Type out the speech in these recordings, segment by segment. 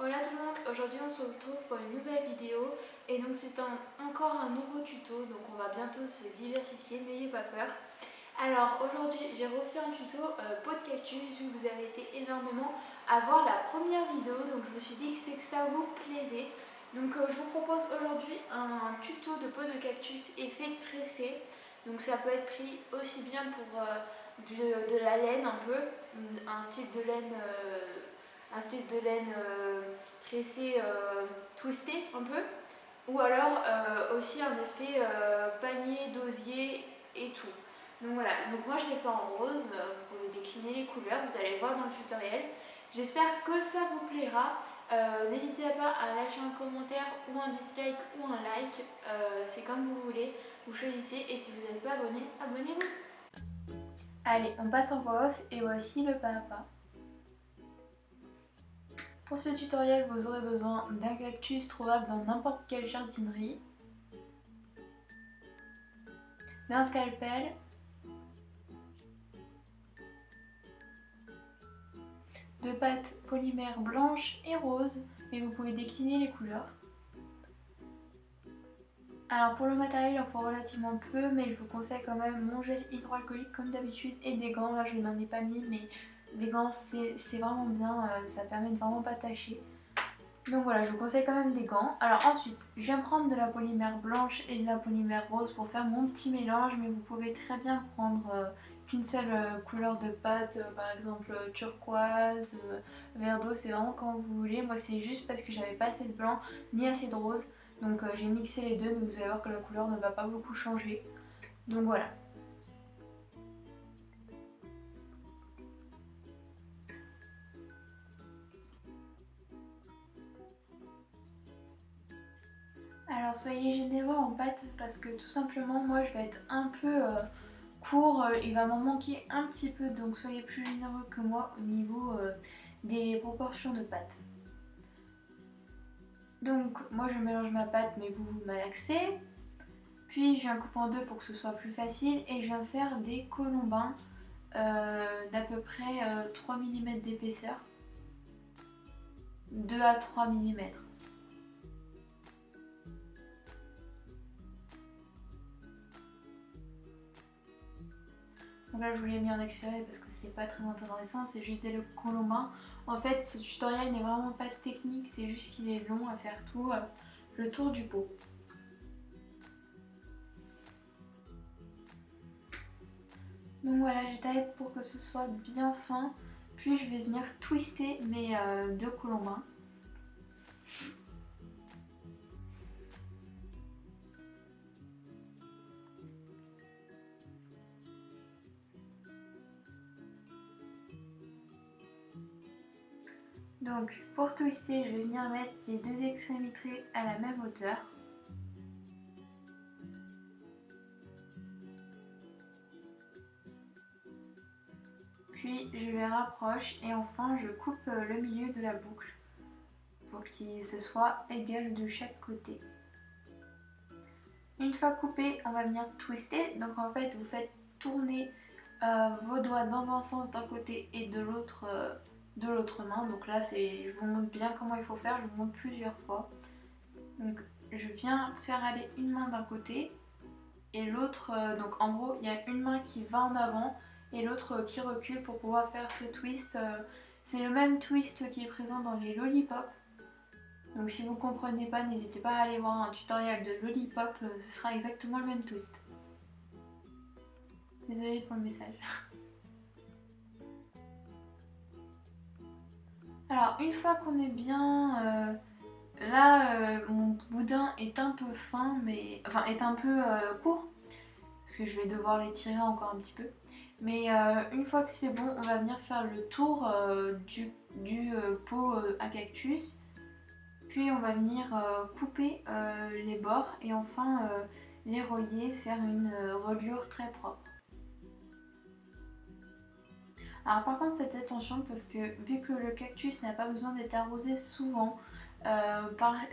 Hola tout le monde, aujourd'hui on se retrouve pour une nouvelle vidéo et donc c'est encore un nouveau tuto, donc on va bientôt se diversifier, n'ayez pas peur. Alors aujourd'hui j'ai refait un tuto pot de cactus vu que vous avez été énormément à voir la première vidéo, donc je me suis dit que c'est que ça vous plaisait. Donc je vous propose aujourd'hui un tuto de pot de cactus effet tressé, donc ça peut être pris aussi bien pour de la laine un peu, un style de laine tressé, twisté un peu, ou alors aussi un effet panier, d'osier et tout. Donc voilà, donc moi je l'ai fait en rose, vous pouvez décliner les couleurs, vous allez le voir dans le tutoriel. J'espère que ça vous plaira. N'hésitez pas à lâcher un commentaire ou un dislike ou un like, c'est comme vous voulez, vous choisissez et si vous n'êtes pas abonné, abonnez-vous. Allez, on passe en voix off et voici le pas à pas. Pour ce tutoriel, vous aurez besoin d'un cactus trouvable dans n'importe quelle jardinerie, d'un scalpel, de pâte polymère blanche et rose, mais vous pouvez décliner les couleurs. Alors pour le matériel, il en faut relativement peu, mais je vous conseille quand même mon gel hydroalcoolique comme d'habitude et des gants. Là je n'en ai pas mis, mais des gants c'est vraiment bien, ça permet de vraiment pas tâcher. Donc voilà, je vous conseille quand même des gants. Alors ensuite, je viens prendre de la polymère blanche et de la polymère rose pour faire mon petit mélange, mais vous pouvez très bien prendre qu'une seule couleur de pâte, par exemple turquoise, vert d'eau, c'est vraiment quand vous voulez. Moi c'est juste parce que j'avais pas assez de blanc ni assez de rose, donc j'ai mixé les deux, mais vous allez voir que la couleur ne va pas beaucoup changer. Donc voilà. Alors soyez généreux en pâte parce que tout simplement moi je vais être un peu court, il va m'en manquer un petit peu, donc soyez plus généreux que moi au niveau des proportions de pâte. Donc moi je mélange ma pâte mais vous malaxez, puis je viens couper en deux pour que ce soit plus facile et je viens faire des colombins d'à peu près 3 mm d'épaisseur, 2 à 3 mm. Donc là je vous l'ai mis en accéléré parce que c'est pas très intéressant, c'est juste des colombins. En fait ce tutoriel n'est vraiment pas technique, c'est juste qu'il est long à faire tout le tour du pot. Donc voilà, j'étale pour que ce soit bien fin, puis je vais venir twister mes deux colombins. Donc pour twister, je vais venir mettre les deux extrémités à la même hauteur. Puis je les rapproche et enfin je coupe le milieu de la boucle pour que ce soit égal de chaque côté. Une fois coupé, on va venir twister. Donc en fait, vous faites tourner vos doigts dans un sens d'un côté et de l'autre main. Donc là, je vous montre bien comment il faut faire, je vous montre plusieurs fois. Donc je viens faire aller une main d'un côté et l'autre, donc en gros, il y a une main qui va en avant et l'autre qui recule pour pouvoir faire ce twist. C'est le même twist qui est présent dans les lollipops. Donc si vous ne comprenez pas, n'hésitez pas à aller voir un tutoriel de lollipop, ce sera exactement le même twist. Désolée pour le message. Alors une fois qu'on est bien... là, mon boudin est un peu fin, mais... Enfin, est un peu court, parce que je vais devoir l'étirer encore un petit peu. Mais une fois que c'est bon, on va venir faire le tour du pot à cactus. Puis on va venir couper les bords et enfin les relier, faire une reliure très propre. Alors par contre faites attention parce que vu que le cactus n'a pas besoin d'être arrosé souvent,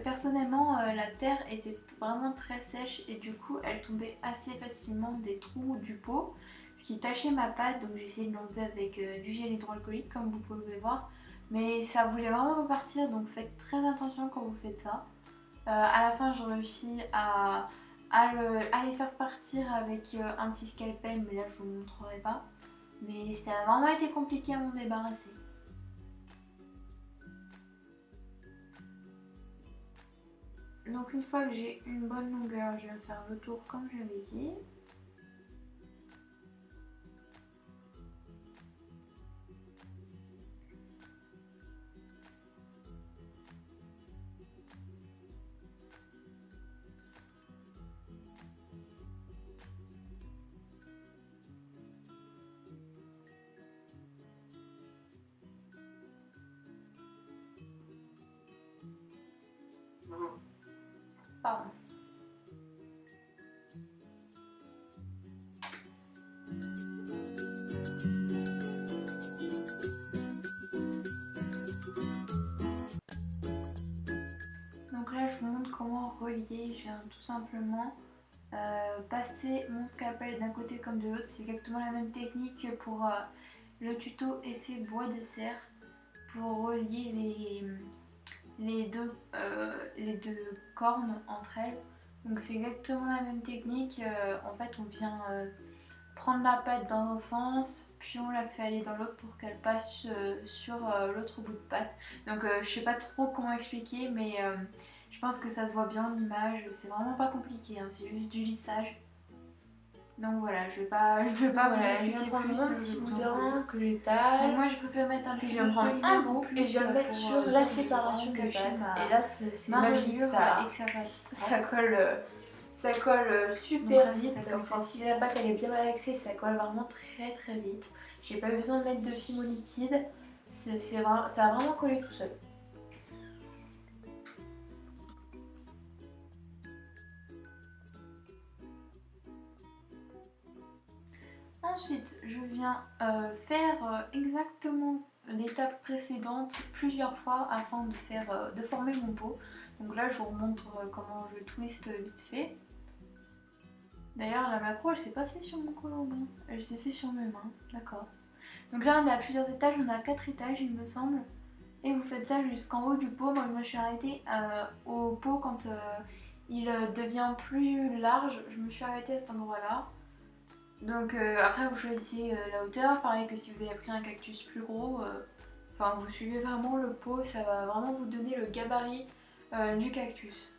personnellement la terre était vraiment très sèche et du coup elle tombait assez facilement des trous du pot, ce qui tachait ma pâte, donc j'ai essayé de l'enlever avec du gel hydroalcoolique comme vous pouvez voir. mais ça voulait vraiment repartir, donc faites très attention quand vous faites ça. À la fin, j'ai réussi à les faire partir avec un petit scalpel, mais là je vous montrerai pas. Mais ça a vraiment été compliqué à m'en débarrasser. Donc une fois que j'ai une bonne longueur, je vais faire le tour comme je l'avais dit. Pardon. Donc là, je vous montre comment relier. Je viens tout simplement passer mon scalpel d'un côté comme de l'autre. C'est exactement la même technique que pour le tuto effet bois de serre pour relier les deux cornes entre elles. Donc c'est exactement la même technique. En fait, on vient prendre la pâte dans un sens, puis on la fait aller dans l'autre pour qu'elle passe sur l'autre bout de pâte. Donc je sais pas trop comment expliquer, mais je pense que ça se voit bien en image. C'est vraiment pas compliqué, hein, c'est juste du lissage. Donc voilà, je vais pas vous expliquer plus. Mon petit boudin que j'étale. Moi je préfère mettre un petit je vais prendre un bout et je vais le mettre sur la séparation des pâtes. Et là c'est magique ça. Et que ça fasse. Ça colle super vite. Enfin, Si la pâte elle est bien malaxée, ça colle vraiment très très vite. J'ai pas besoin de mettre de fimo liquide. Ça a vraiment collé tout seul. Ensuite, je viens faire exactement l'étape précédente plusieurs fois afin de former mon pot. Donc là, je vous remontre comment je twist vite fait. D'ailleurs, la macro, elle s'est pas faite sur mon colombin, elle s'est faite sur mes mains, d'accord. Donc là, on est à plusieurs étages, on est à 4 étages, il me semble. Et vous faites ça jusqu'en haut du pot. Moi, je me suis arrêtée au pot quand il devient plus large. Je me suis arrêtée à cet endroit-là. Donc après vous choisissez la hauteur, pareil que si vous avez pris un cactus plus gros, enfin vous suivez vraiment le pot, ça va vraiment vous donner le gabarit du cactus.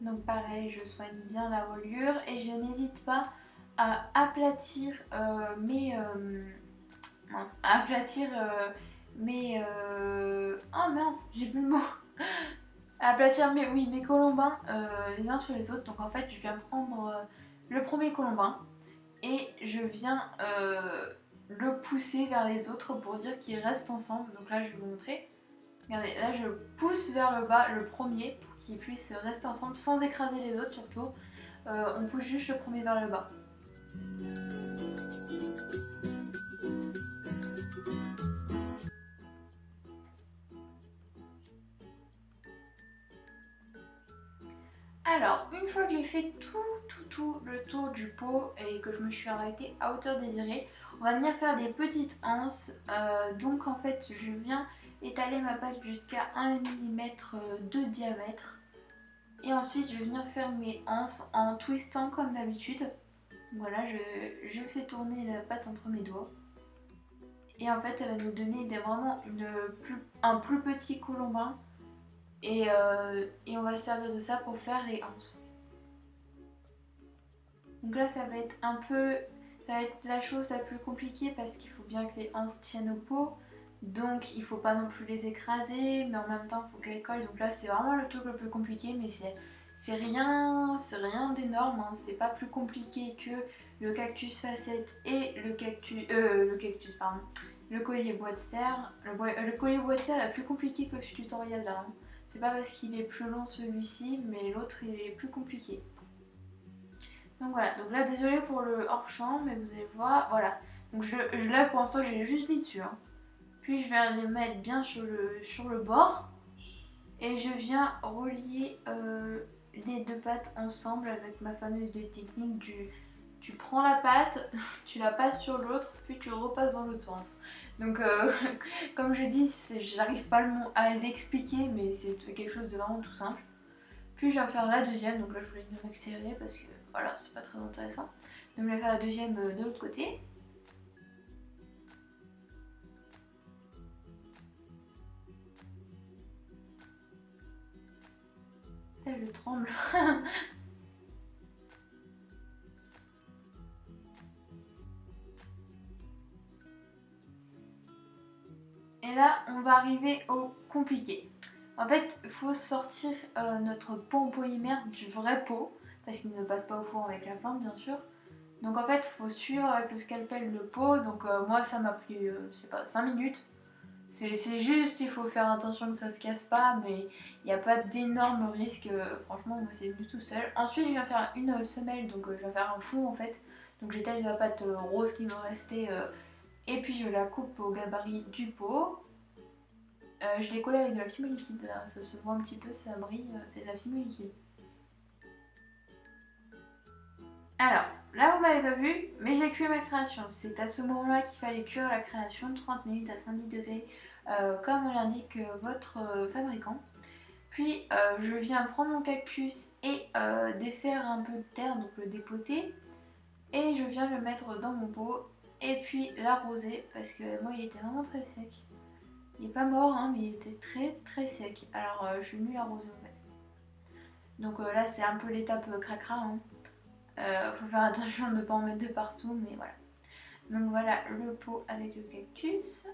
Donc pareil, je soigne bien la reliure et je n'hésite pas à aplatir oh mince, j'ai plus le mot. Aplatir mes colombins les uns sur les autres. Donc en fait, je viens prendre le premier colombin et je viens le pousser vers les autres pour dire qu'ils restent ensemble. Donc là, je vais vous montrer. Regardez, là, je pousse vers le bas le premier pour qu'ils puissent rester ensemble sans écraser les autres surtout. On pousse juste le premier vers le bas. Alors, une fois que j'ai fait tout le tour du pot et que je me suis arrêtée à hauteur désirée, on va venir faire des petites anses. Donc en fait, je viens étaler ma pâte jusqu'à 1 mm de diamètre. Et ensuite, je vais venir faire mes anses en twistant comme d'habitude. Voilà, je fais tourner la pâte entre mes doigts. Et en fait, ça va nous donner vraiment un plus petit colombin. Et on va se servir de ça pour faire les anses. Donc là, ça va être la chose la plus compliquée parce qu'il faut bien que les anses tiennent au pot. Donc il faut pas non plus les écraser, mais en même temps il faut qu'elles collent. Donc là, c'est vraiment le truc le plus compliqué, mais c'est rien d'énorme, hein. C'est pas plus compliqué que le cactus facette et le collier bois de serre. Le collier bois de serre est plus compliqué que ce tutoriel là, hein. C'est pas parce qu'il est plus long celui-ci, mais l'autre il est plus compliqué. Donc voilà, donc là désolé pour le hors-champ, mais vous allez voir, voilà. Donc là pour l'instant j'ai juste mis dessus, hein. Puis je viens les mettre bien sur le bord. Et je viens relier les deux pâtes ensemble avec ma fameuse technique du tu prends la pâte, tu la passes sur l'autre, puis tu repasses dans l'autre sens. Donc comme je dis, j'arrive pas à l'expliquer, mais c'est quelque chose de vraiment tout simple. Puis je viens faire la deuxième, donc là je voulais une accélérer parce que voilà, c'est pas très intéressant. Donc je vais faire la deuxième de l'autre côté. Putain, je tremble. Et là, on va arriver au compliqué. En fait, il faut sortir notre pot en polymère du vrai pot, parce qu'il ne passe pas au four avec la flamme, bien sûr. Donc en fait, il faut suivre avec le scalpel le pot. Donc moi, ça m'a pris, je sais pas, 5 minutes. C'est juste, il faut faire attention que ça se casse pas, mais il n'y a pas d'énormes risques. Franchement, moi, c'est venu tout seul. Ensuite, je viens faire une semelle, donc je viens faire un fond en fait. Donc j'étale la pâte rose qui me restait et puis je la coupe au gabarit du pot. Je l'ai collé avec de la fimo liquide, là. Ça se voit un petit peu, ça brille, c'est de la fimo liquide. Alors, là vous m'avez pas vu, mais j'ai cuit ma création. C'est à ce moment-là qu'il fallait cuire la création, 30 minutes à 110 degrés, comme l'indique votre fabricant. Puis je viens prendre mon cactus et défaire un peu de terre, donc le dépoter. Et je viens le mettre dans mon pot et puis l'arroser parce que moi il était vraiment très sec. Il est pas mort hein, mais il était très sec. Alors je suis venue l'arroser en fait. Donc là c'est un peu l'étape cracra. Hein. Faut faire attention de ne pas en mettre de partout mais voilà. Donc voilà le pot avec le cactus.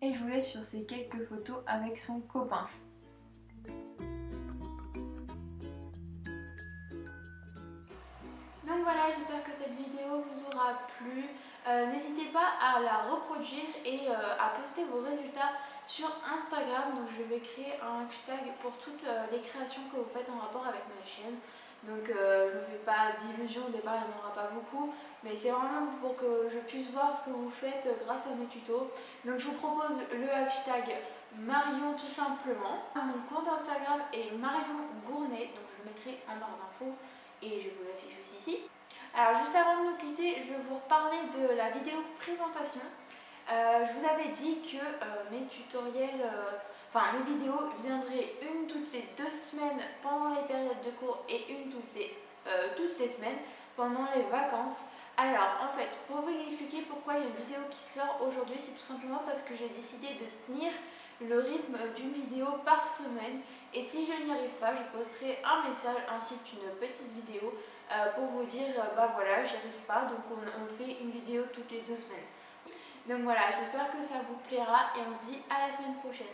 Et je vous laisse sur ces quelques photos avec son copain. Donc voilà, j'espère que cette vidéo vous aura plu. N'hésitez pas à la reproduire et à poster vos résultats sur Instagram. Donc je vais créer un hashtag pour toutes les créations que vous faites en rapport avec ma chaîne. Donc je ne me fais pas d'illusions, au départ il n'y en aura pas beaucoup. Mais c'est vraiment pour que je puisse voir ce que vous faites grâce à mes tutos. Donc je vous propose le hashtag Marion tout simplement. Mon compte Instagram est Marion Gournay, donc je le mettrai en barre d'infos et je vous l'affiche aussi ici. Alors juste avant de nous quitter, je vais vous reparler de la vidéo présentation. Je vous avais dit que mes tutoriels, mes vidéos viendraient une toutes les 2 semaines pendant les périodes de cours et une toutes les semaines pendant les vacances. Alors en fait, pour vous expliquer pourquoi il y a une vidéo qui sort aujourd'hui, c'est tout simplement parce que j'ai décidé de tenir le rythme d'une vidéo par semaine et si je n'y arrive pas, je posterai un message ainsi qu'une petite vidéo pour vous dire bah voilà, j'y arrive pas, donc on fait une vidéo toutes les 2 semaines. Donc voilà, j'espère que ça vous plaira et on se dit à la semaine prochaine.